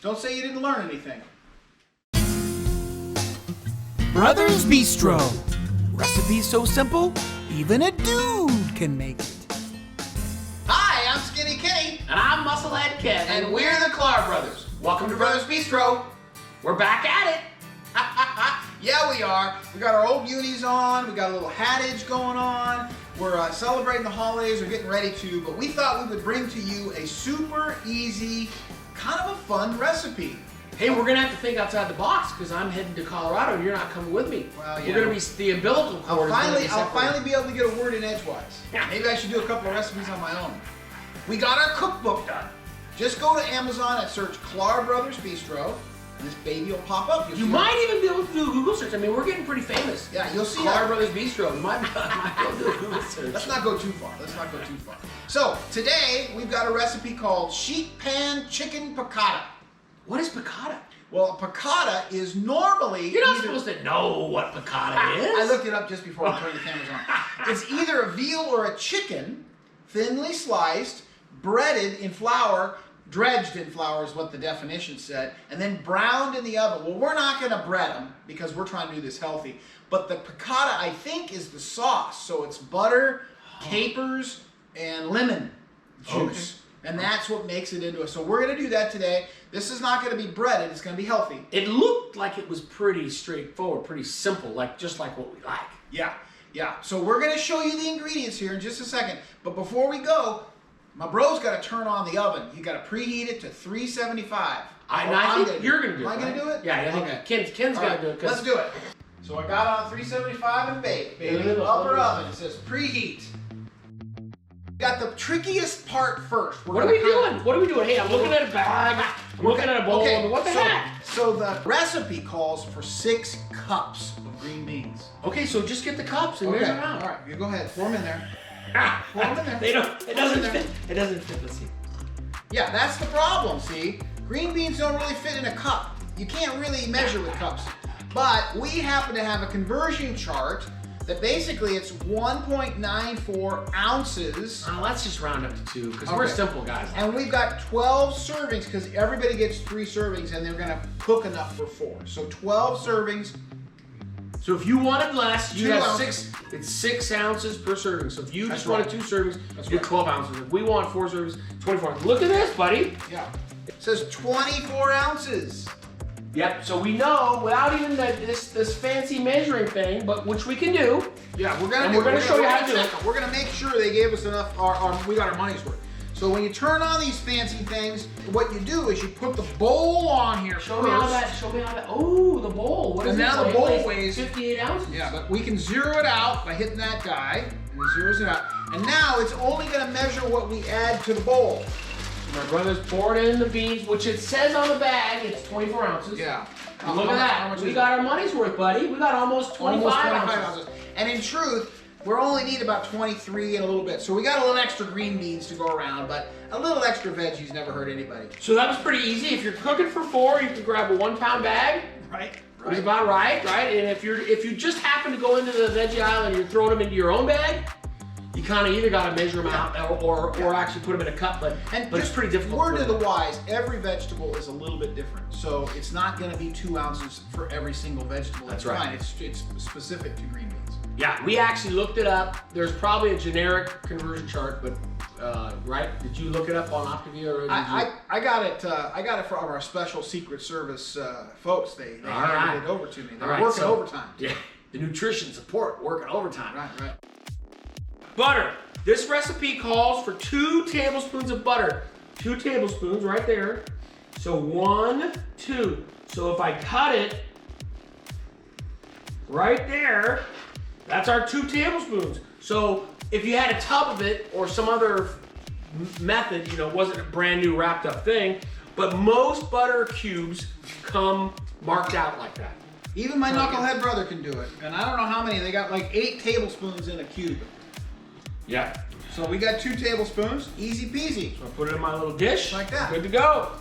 Don't say you didn't learn anything. Brothers Bistro. Recipe so simple, even a dude can make it. Hi, I'm Skinny Kenny. And I'm Musclehead Ken. And we're the Clar Brothers. Welcome to Brothers Bistro. We're back at it. Yeah, we are. We got our old unis on. We got a little hattage going on. We're celebrating the holidays. We're getting ready to, but we thought we would bring to you a super easy, kind of a fun recipe. Hey, we're gonna have to think outside the box because I'm heading to Colorado and you're not coming with me. Well, yeah. We're gonna be the umbilical cord. I'll finally be able to get a word in edgewise. Maybe I should do a couple of recipes on my own. We got our cookbook done. Just go to Amazon and search Clar Brothers Bistro, and this baby will pop up. You might even be able to do a Google search. I mean, we're getting pretty famous. Yeah, you'll see Clar Brothers Bistro. You might be able to do a Google search. Let's not go too far. So today we've got a recipe called sheet pan chicken piccata. What is piccata? Well, piccata is normally... You're not supposed to know what piccata is. I looked it up just before I turned the cameras on. It's either a veal or a chicken, thinly sliced, breaded in flour, dredged in flour is what the definition said, and then browned in the oven. Well, we're not going to bread them because we're trying to do this healthy. But the piccata, I think, is the sauce. So it's butter, capers, and lemon juice. Okay. And that's what makes it into it. So we're going to do that today. This is not going to be breaded. It's going to be healthy. It looked like it was pretty straightforward, pretty simple, just like what we like. Yeah. So we're going to show you the ingredients here in just a second. But before we go, my bro's got to turn on the oven. You got to preheat it to 375. I think you're going to do it. Am I going to do it? Yeah, I think Ken's going to do it. Let's do it. So I got it on 375 and bake, baby. Upper oven. It says preheat. Got the trickiest part first. What are we doing? Hey, I'm looking at a bag. I'm looking at a bowl. Okay, what the heck? So the recipe calls for 6 cups of green beans. Okay, so just get the cups and measure them out. All right, you go ahead. Pour them in there. Pour them in there. It doesn't fit. It doesn't fit. Let's see. Yeah, that's the problem. See, green beans don't really fit in a cup. You can't really measure with cups. But we happen to have a conversion chart that basically it's 1.94 ounces. Oh, let's just round up to 2 because we're simple guys. And we've got 12 servings because everybody gets 3 servings and they're gonna cook enough for 4. So 12 servings. So if you wanted less, you have 6. It's 6 ounces per serving. So if you That's just wanted 2 servings, you get 12 ounces. If we want 4 servings, 24. Look at this, buddy. Yeah. It says 24 ounces. Yep, so we know without even this fancy measuring thing, but which we can do. Yeah, we're gonna show you how to do it. We're gonna make sure they gave us enough. We got our money's worth. So when you turn on these fancy things, what you do is you put the bowl on here. Show me how that. Oh, the bowl. What is it? And now the bowl weighs 58 ounces. Yeah, but we can zero it out by hitting that guy, and it zeroes it out. And now it's only gonna measure what we add to the bowl. My brother's poured in the beans, which it says on the bag, it's 24 ounces. Yeah. And look at that. We got our money's worth, buddy. We got almost 25 ounces. And in truth, we only need about 23 and a little bit. So we got a little extra green beans to go around, but a little extra veggies never hurt anybody. So that was pretty easy. If you're cooking for 4, you can grab a 1-pound bag. Right. It's about right? And if you just happen to go into the veggie aisle and you're throwing them into your own bag, you kind of either got to measure them out or actually put them in a cup, but it's pretty difficult. Word to the wise, every vegetable is a little bit different. So it's not going to be 2 ounces for every single vegetable. That's right. It's specific to green beans. Yeah, we actually looked it up. There's probably a generic conversion chart, but right? Did you look it up on Optavia? Or I got it from our special Secret Service folks. They handed it over to me. They're working overtime. Yeah, the nutrition support working overtime. Right. Butter. This recipe calls for 2 tablespoons of butter. 2 tablespoons right there. So 1, 2. So if I cut it right there, that's our 2 tablespoons. So if you had a tub of it or some other method, it wasn't a brand new wrapped up thing, but most butter cubes come marked out like that. Even my knucklehead brother can do it. And I don't know how many. They got like 8 tablespoons in a cube. Yeah. So we got 2 tablespoons, easy peasy. So I put it in my little dish. Like that. Good to go.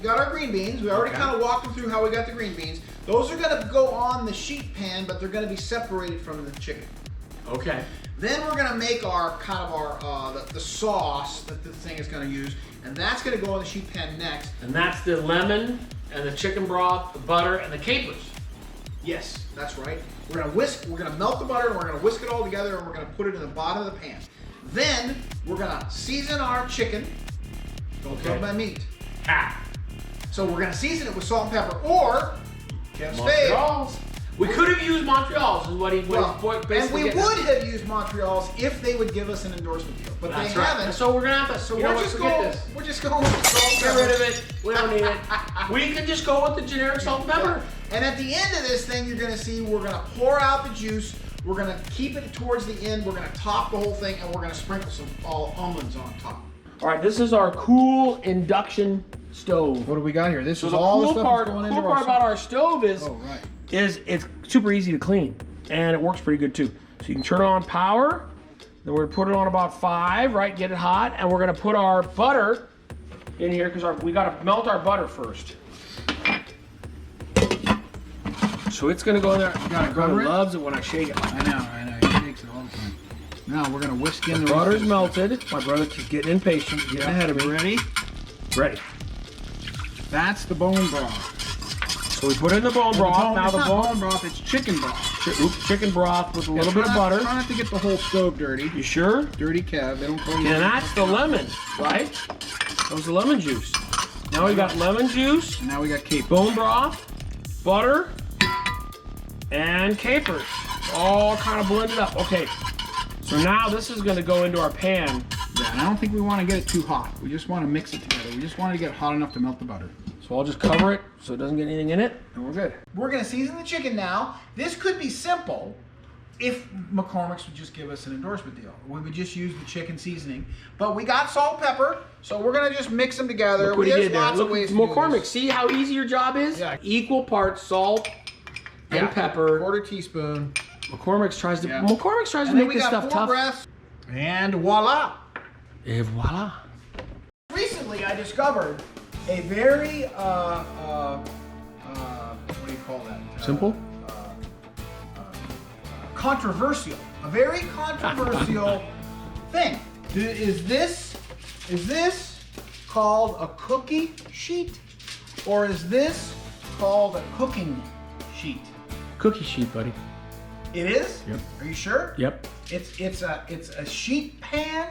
We got our green beans. We already kind of walked them through how we got the green beans. Those are going to go on the sheet pan, but they're going to be separated from the chicken. Okay. Then we're going to make our the sauce that this thing is going to use. and that's gonna go in the sheet pan next. And that's the lemon and the chicken broth, the butter, and the capers. Yes, that's right. We're gonna melt the butter and we're gonna whisk it all together and we're gonna put it in the bottom of the pan. Then we're gonna season our chicken. Don't kill my meat. So we're gonna season it with salt and pepper, or Kev's fave. Montreals. We could have used Montreals, is what he basically. And we would have used Montreals if they would give us an endorsement deal, but That's they right. haven't. So we're gonna have to. So you know what, forget this. we're just going with the salt and Get pepper. rid of it. We don't need it. We can just go with the generic salt and pepper. And at the end of this thing, you're gonna see we're gonna pour out the juice. We're gonna keep it towards the end. We're gonna top the whole thing, and we're gonna sprinkle some almonds on top. All right, this is our cool induction stove. What do we got here? This So is the all the cool stuff part, that's going cool into part about our stove is, Oh, right. it's super easy to clean, and it works pretty good too. So you can turn it on power. Then we're gonna put it on about 5, right? Get it hot, and we're gonna put our butter in here because we gotta melt our butter first. So it's gonna go in there. gotta My brother cover it? loves it when I shake it. I know. He makes it all the time. Now we're gonna whisk in the Butter's melted. My brother keeps getting impatient, getting ahead of me. Ready? Ready. That's the bone broth. So we put in the bone broth. Now it's the not bone bone broth. It's chicken broth. chicken broth with a little bit of butter. Try not to get the whole stove dirty. You sure? Dirty Kev. They don't call you. And that's the lemon, right? That was the lemon juice. Now we got lemon juice, And now we got cape. bone broth, butter, and capers. All kind of blended up. Okay. So now this is going to go into our pan. Yeah, and I don't think we want to get it too hot. We just want to mix it together. We just want it to get hot enough to melt the butter. So I'll just cover it so it doesn't get anything in it, and we're good. We're gonna season the chicken now. This could be simple if McCormick's would just give us an endorsement deal. We would just use the chicken seasoning. But we got salt, pepper, so we're gonna just mix them together. Look what he There's did there. lots Look, of ways to do McCormick, this. see how easy your job is? Yeah. Equal parts salt and pepper. Quarter teaspoon. McCormick's tries to Yeah. make And then we this got stuff 4 tough. breaths. And voila. Et voila. Recently, I discovered a very what do you call that? Simple? Controversial. A very controversial thing. Is this called a cookie sheet, or is this called a cooking sheet? Cookie sheet, buddy. It is. Yep. Are you sure? Yep. It's a sheet pan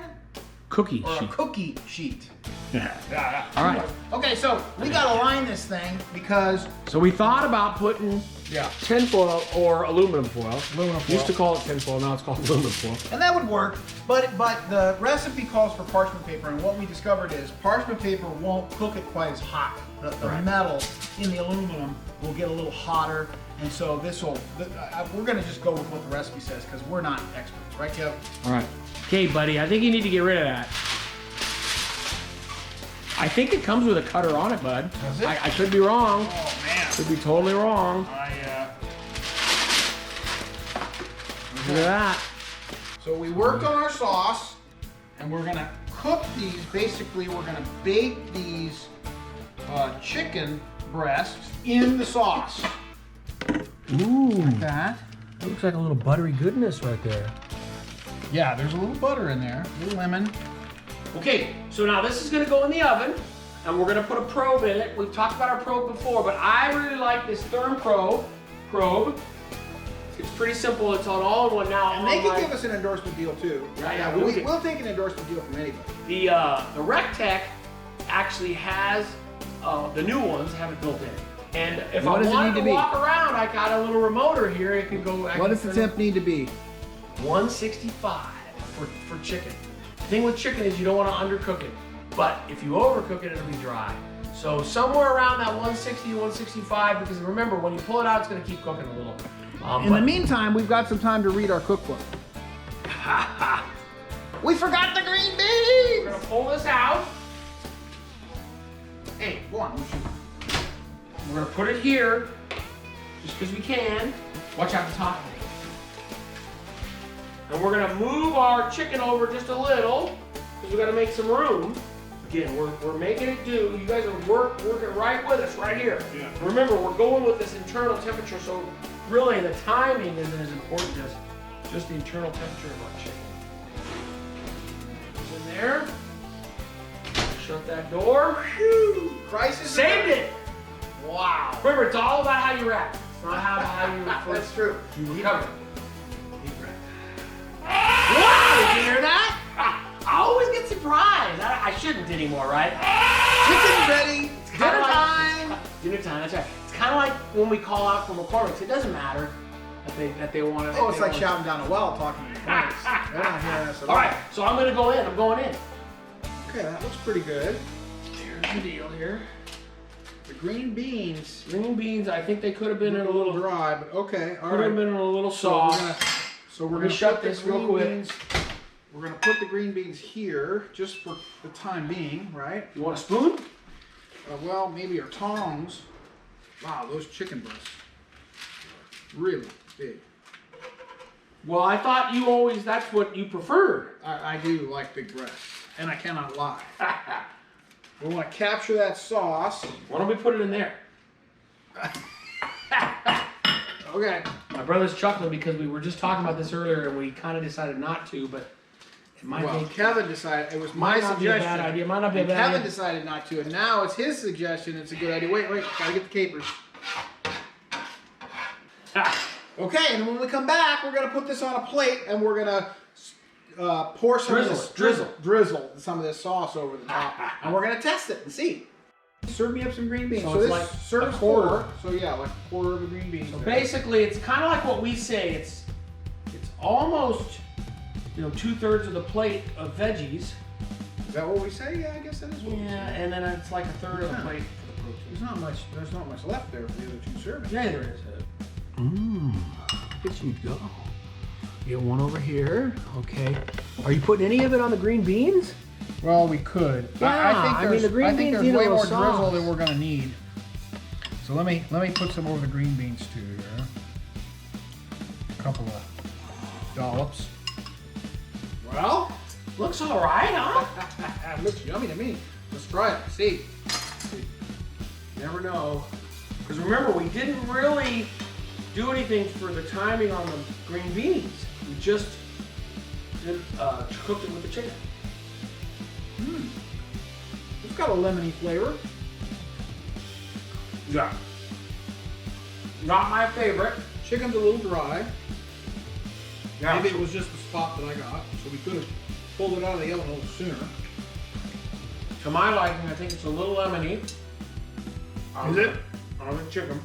Cookie or sheet. a cookie sheet. Yeah. All right. Okay, so we gotta line this thing because So we thought about putting tinfoil or aluminum foil. Aluminum foil. Used to call it tinfoil, now it's called aluminum foil. and that would work, but the recipe calls for parchment paper, and what we discovered is parchment paper won't cook it quite as hot. The metal in the aluminum will get a little hotter, and so we're gonna just go with what the recipe says because we're not experts, right, Kev? All right. Okay, buddy, I think you need to get rid of that. I think it comes with a cutter on it, bud. Does it? I could be wrong. Oh man. Could be totally wrong. Look at that. So we worked on our sauce, and we're gonna cook these. Basically, we're gonna bake these chicken breasts in the sauce. Ooh. That. Looks like a little buttery goodness right there. Yeah, there's a little butter in there, a little lemon. Okay, so now this is gonna go in the oven, and we're gonna put a probe in it. We've talked about our probe before, but I really like this therm probe. It's pretty simple, it's on all in one now. And they can give us an endorsement deal too. Yeah, we'll take an endorsement deal from anybody. The Rectech actually has, the new ones have it built in. And if What I does it wanted need to to be? walk around, I got a little remoter here. It can go. What does the temp need to be? 165 for chicken. The thing with chicken is you don't want to undercook it, but if you overcook it, it'll be dry. So somewhere around that 160, 165, because remember, when you pull it out, it's going to keep cooking a little. In the meantime, we've got some time to read our cookbook. We forgot the green beans! We're going to pull this out. Hey, go on. We're going to put it here, just because we can. Watch out the top of it. And we're going to move our chicken over just a little, because we've got to make some room. Again, we're making it do. You guys are working right with us right here. Yeah. Remember, we're going with this internal temperature, so really the timing isn't as important as just the internal temperature of our chicken. It's in there. Shut that door. Whew. Crisis. Saved it. Wow. Remember, it's all about how you wrap. It's not how you That's true. You cover. Wow! Did you hear that? I always get surprised. I shouldn't anymore, right? Chicken's ready. It's Kinda dinner like- time. Dinner time. That's right. It's kind of like when we call out from McCormick's. It doesn't matter that they want to. Oh, it's like shouting down a well talking to friends. They don't hear us at all. All right, so I'm gonna go in. I'm going in. Okay, that looks pretty good. Here's the deal here. The green beans. Green beans. I think they could have been in a little dry, but okay. All Could have right. been in a little So we're sauce. gonna, so we're Let me gonna shut put the this real green quick. beans. We're gonna put the green beans here, just for the time being, right? You want a spoon? Well, maybe our tongs. Wow, those chicken breasts are really big. Well, I thought you always. That's what you preferred. I do like big breasts, and I cannot lie. We want to capture that sauce. Why don't we put it in there? Okay. My brother's chuckling because we were just talking about this earlier and we kind of decided not to, but it might Well, be. Kevin decided, it was my Might not be a suggestion. bad idea. Might not be a And bad Kevin idea. decided not to, and now it's his suggestion. It's a good idea. Wait, gotta get the capers. Okay, and when we come back, we're gonna put this on a plate, and we're gonna pour some of this drizzle some of this sauce over the top, and we're gonna test it and see. Serve me up some green beans. So So, it's this like serves a quarter. 4. So yeah, like a quarter of a green bean. So basically, it's kind of like what we say. It's almost 2/3 of the plate of veggies. Is that what we say? Yeah, I guess that is what we say. Yeah, and then it's like a third of the Yeah. plate for the protein. There's not much left there for the other 2 servings. Yeah, there is. Look at you go. You get one over here. Okay. Are you putting any of it on the green beans? Well, we could. Yeah, I mean, the green beans there's need a way little more drizzle sauce. than we're gonna need. So let me put some over the green beans too here. A couple of dollops. Well, Looks all right, huh? it looks yummy to me. Let's try it. See. Never know. Because remember, we didn't really do anything for the timing on the green beans. We just cooked it with the chicken. It's got a lemony flavor. Yeah. Not my favorite. Chicken's a little dry. Yeah. Maybe it was just the spot that I got, so we could have pulled it out of the oven a little sooner. To my liking, I think it's a little lemony. Is it? On the chicken.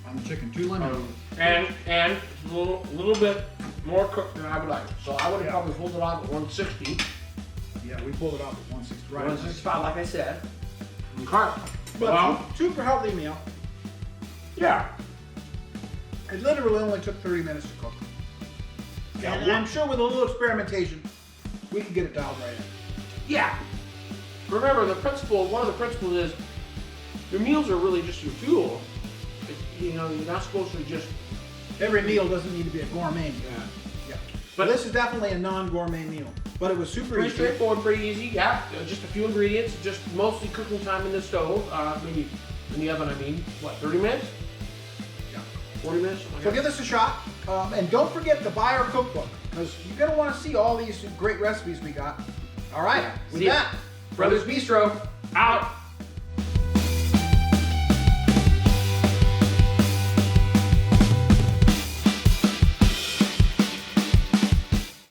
On the chicken, too lemony. And it's a little bit more cooked than I would like. So I would have probably pulled it off at 160. Yeah, we pulled it off at 160. Right. 165, like I said. Okay. But Well, super healthy meal. yeah. It literally only took 30 minutes to cook. Yeah, And I'm sure with a little experimentation, we can get it dialed right in. Yeah. Remember, one of the principles is your meals are really just your fuel. You're not supposed to just. Every meal doesn't need to be a gourmet meal. Yeah. But this is definitely a non-gourmet meal. But it was super Pretty easy. straightforward, pretty easy. Yeah, just a few ingredients, just mostly cooking time in the stove. Maybe in the oven. 30 minutes? Yeah. 40 minutes? So give this a shot. And don't forget to buy our cookbook, because you're going to want to see all these great recipes we got. All right. With See ya. that, Brothers Bistro, Out.